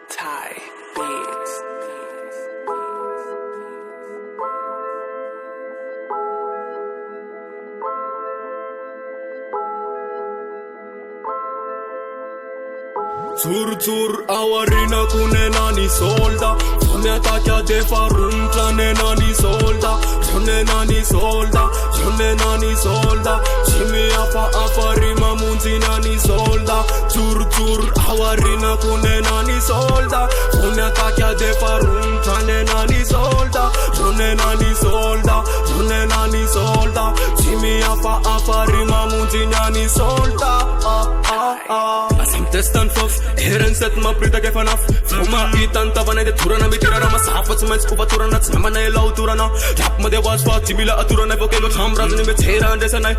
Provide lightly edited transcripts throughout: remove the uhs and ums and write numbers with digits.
Thai beats. Zur awarina kunenani solda Fame atakia de farunta nenani solda Jonenani solda Jonenani solda Chimi afarima munzinani solda Zur awarina kunenani solda Fame atakia de farunta nenani solda Jonenani solda Jonenani solda Chimi afarima munzinani solda Testan fof, heren set ma prita ke fanaf Fuma itan tavane de turana mi tirana ma safats men skupa turana Namane lau turana Rap made wasfa chimila aturana Vokelo chamraz ni me chera desa nai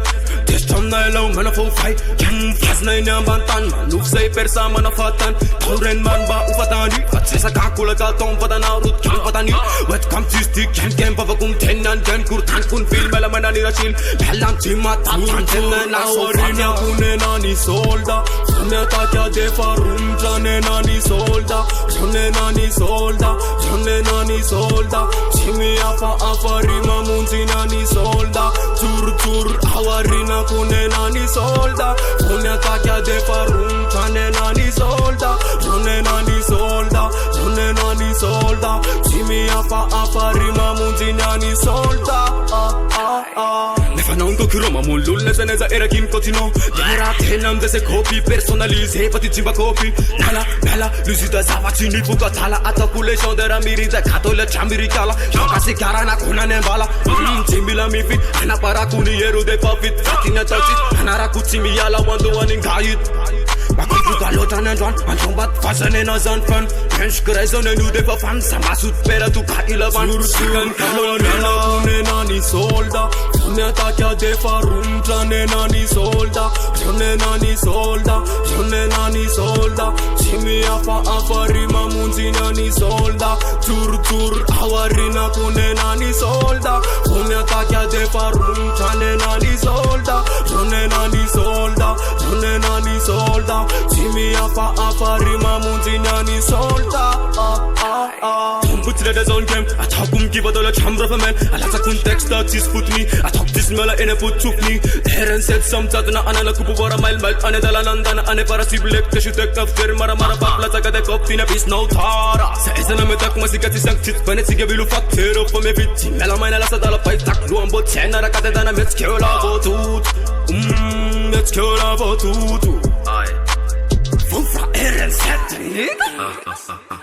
Testam nai lau mana fo fai Kyan faz nai na bantan Manuf say persa mana fatan Tauren man ba ufatani Fatsesa kakula ka tom patana Rut kyan patani Wet kam chisti kyan kyan pavakum Tenan jan kur tan kun fil Mela mana ni rachil Pelam chima tatan Tenan na sorina kunenani solda Fame atakia de farunta nenani solda Jonenani solda Jonenani solda Chimi afarima munzinani solda Zur awarina kunenani solda Fame atakia de farunta nenani solda Jonenani solda Jonenani solda Chimi afarima munzinani solda Nefanonko kuroma mulul neza era kim kotino Yara tenam dese copy personnalisé pati chimba copy Nala lucida zavachini puka thala atakule shondera mirida katole chambiri kala Yakasi karana kuna nembala Chimbila mifi ana para kuni yeru de papit Fatina touchit anara kuchimi yala wando aning gayit Makitu kalota nendwan Anchombat fasane na zanfan Kensh kreizone nude pa fan Samasut pera tu ka ilavan Surkan kalonena kunenani solda Fame atakia de farunta nenani solda Jonenani solda Jonenani solda Chimi afarima munzinani solda Zur awarina kunenani solda Fame atakia de farunta nenani solda Jonenani solda Jonenani solda Chimi afarima munzinani solda Putile de zone game Atakum kivadola chambra for men Alasa context that is put me Atak this mela in a put took me Heren said some tatna anala kupu vara mile Ane dala nandana ane para siblek Teshu tek after mara papla Taka de kop tina bis no tara Sa esana me tak masikati sank chit Panet sige vilu fakter up for me biti Mela maina lasa dala pai tak Luan bot chena rakate dana mets kiola votut Mets kiola votutu Fufra Heren said nigga